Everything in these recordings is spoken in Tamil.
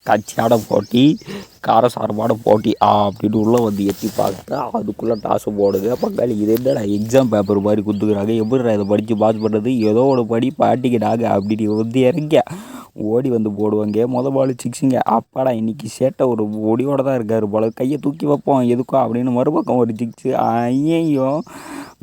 கட்சியான போட்டி, காரசாரமான போட்டி அப்படின்னு உள்ளே வந்து எட்டி பார்த்தா அதுக்குள்ளே டாஸு போடுங்க. பங்காளி இது என்னடா எக்ஸாம் பேப்பர் மாதிரி குத்துக்கிறாங்க, எப்படிடா இதை படித்து பாஸ் பண்ணுறது, ஏதோ ஒரு படி பாட்டிக்கிறாங்க அப்படின்னு வந்து இறங்க ஓடி வந்து போடுவாங்க. பால் சிக்ஸுங்க. அப்பாடா இன்னைக்கு சேட்டை ஒரு ஒடியோடு தான் இருக்கார் போல, கையை தூக்கி வைப்போம் எதுக்கோ அப்படின்னு மறுபக்கம் ஒரு சிக்ஸு. ஐயையோ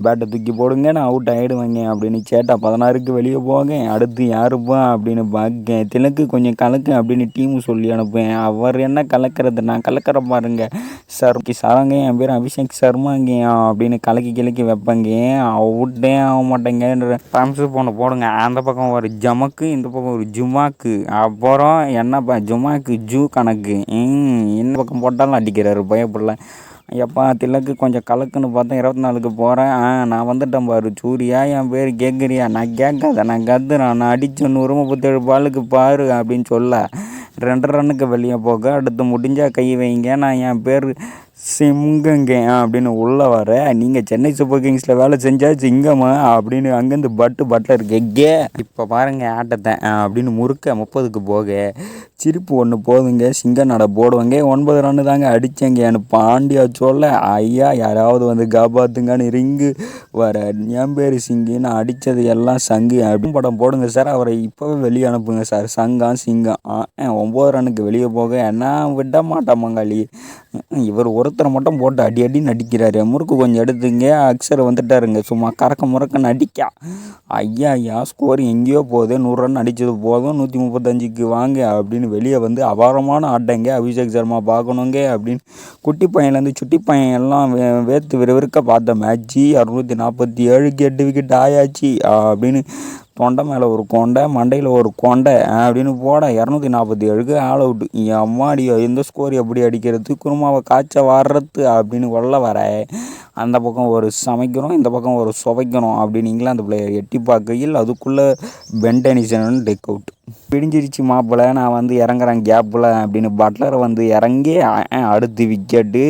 பேட்டை தூக்கி போடுங்க, நான் அவுட் ஆகிடுவேங்க அப்படின்னு சேட்டா 16க்கு வெளியே போங்க. அடுத்து யாருப்பா அப்படின்னு பார்க்க திலக்கு கொஞ்சம் கலக்கு அப்படின்னு டீமு சொல்லி அனுப்புவேன். அவர் என்ன கலக்கிறது, நான் கலக்கிற பாருங்க சார் சாராங்க, என் பேர் அபிஷேக் சர்மாங்க அப்படின்னு கலக்கி கிழக்கி வைப்பேங்க. அவுட்டே ஆக மாட்டேங்க. டைம்ஸு போடுங்க. அந்த பக்கம் ஒரு ஜமக்கு, இந்த பக்கம் ஒரு ஜுமாக்கு, அப்புறம் என்னப்பா ஜுமாக்கு ஜூ கணக்கு. இந்த பக்கம் போட்டாலும் அடிக்கிறாரு பயப்படல. எப்பா திலக்கு கொஞ்சம் கலக்குன்னு பார்த்தேன். 24க்கு போகிறேன். நான் வந்துட்டேன் பாரு சூரியா, என் பேர் கேட்குறியா, நான் கேட்காத, நான் கத்துறேன், நான் அடித்த 137 பாலுக்கு பாரு அப்படின்னு சொல்ல 2 ரன்னுக்கு வெளியே போக அடுத்து முடிஞ்சால் கை வைங்க, நான் என் பேர் சிங்கங்க அப்படின்னு உள்ளே வர, நீங்கள் சென்னை சூப்பர் கிங்ஸில் வேலை செஞ்சால் சிங்கம்மா அப்படின்னு அங்கேருந்து பட்டர் கெக்கே இப்போ பாருங்கள் ஆட்டத்தை அப்படின்னு முறுக்க 30க்கு போக சிரிப்பு ஒன்று போதுங்க. சிங்க நட போடுவாங்க. 9 ரன்னு தாங்க அடித்தேங்க. எனக்கு பாண்டியா சொல்ல, ஐயா யாராவது வந்து காப்பாற்றுங்கன்னு ரிங்கு வர, என் பேர் சிங்கு, நான் அடித்தது எல்லாம் சங்கு அப்படின்னு படம் போடுங்க சார், அவரை இப்போவே வெளியே அனுப்புங்க சார், சங்கம் சிங்கம் 9 ரன்னுக்கு வெளியே போக என்ன விட மாட்டான் மங்காளி. இவர் ஒருத்தரை மட்டும் போட்டு அடி அடின்னு அடிக்கிறாரு. முறுக்கு கொஞ்சம் எடுத்துங்க, அக்ஸர் வந்துட்டாருங்க சும்மா கறக்க முறக்கன்னு அடிக்க. ஐயா ஸ்கோர் எங்கேயோ போகுது, 100 ரன் அடித்தது போதும், 135க்கு வாங்க அப்படின்னு வெளியே வந்து அபாரமான ஆட்டங்க. அபிஷேக் சர்மா பார்க்கணுங்க அப்படின்னு குட்டி பையன்லேருந்து சுட்டி பையன் எல்லாம் வேர்த்து விறுவிறுக்க பார்த்த மேட்ச்சு. 647க்கு 8 விக்கெட் ஆயாச்சு அப்படின்னு தொண்டை மேலே ஒரு கொண்டை, மண்டையில் ஒரு கொண்டை அப்படின்னு போட 247க்கு ஆல் அவுட்டு. அம்மாடியோ இந்த ஸ்கோர் எப்படி அடிக்கிறது, குருமாவை காய்ச்ச வர்றது அப்படின்னு உள்ள வர, அந்த பக்கம் ஒரு சமைக்கிறோம், இந்த பக்கம் ஒரு சுவைக்கணும் அப்படின்னு இங்கிலாந்து பிளேயர் எட்டி பார்க்கையில் அதுக்குள்ளே பென்டனிசன் டெக் அவுட். பிடிஞ்சிருச்சு மாப்பிள்ளை, நான் வந்து இறங்குறேன் கேப்பில் அப்படின்னு பட்லரை வந்து இறங்கி அடுத்து விக்கெட்டு.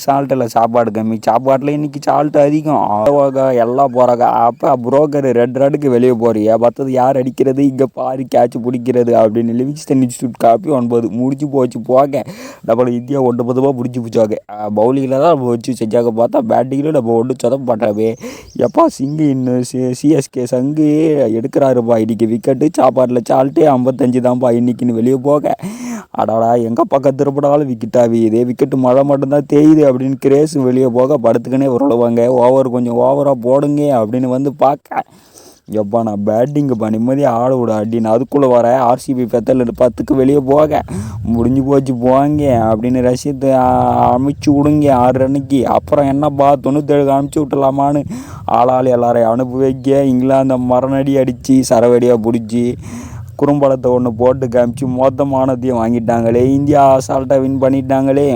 சால்ட்டில் சாப்பாடு கம்மி, சாப்பாட்டில் இன்றைக்கி சால்ட்டு அதிகம் எல்லாம் போகிறாங்க. அப்போ புரோக்கர் 2 ரன்னுக்கு வெளியே போறியா, மற்றது யார் அடிக்கிறது, இங்கே பாரு கேட்ச் பிடிக்கிறது அப்படின்னு லிவிங்ஸ்டன் இன்ஸ்டியூட் காப்பி 9 முடிச்சு போச்சு போக. நம்ம இந்தியா 9 பிடிச்சி போச்சாங்க. பவுலிங்கில் தான் நம்ம வச்சு செஞ்சாங்க, பார்த்தா பேட்டிங்கில் நம்ம ஒன்று சொதப்ப மாட்டாவே. எப்பா சிங்கு இன்னும் சிஎஸ்கே சங்கு எடுக்கிறாருப்பா இன்றைக்கி விக்கெட்டு. சாப்பாட்டில் சால்ட்டு 55 தான்ப்பா இன்றைக்கின்னு வெளியே போக. அடாடா எங்கள் பக்கம் திருப்பினாலும் விக்கெட்டாகவே, இதே விக்கெட்டு மழை மட்டும்தான் தேயுது அப்படின்னு கிரேஸ் வெளியே போக படுத்துக்கினே உருளுவாங்க. கொஞ்சம் ஓவராக போடுங்க அப்படின்னு வந்து பார்க்க, எப்பா நான் பேட்டிங்குப்பா நிம்மதியாக ஆட விட அப்படின்னு அதுக்குள்ளே வர ஆர்சிபி பெத்தல் 10க்கு வெளியே போக முடிஞ்சு போச்சு போங்க அப்படின்னு ரஷீத் அனுப்பிச்சி விடுங்க 6 ரன்னுக்கு. அப்புறம் என்னப்பா 97க்கு அனுப்பிச்சி விட்டலாமான்னு ஆளாள் எல்லாரையும் அனுப்பி வைக்க, இங்கிலாந்து மரணடி அடித்து சரவடியாக பிடிச்சி குறும்படத்தை ஒன்று போட்டு காமிச்சு மொத்தமானதையும் வாங்கிட்டாங்களே, இந்தியா அசால்ட்டாக வின் பண்ணிட்டாங்களே.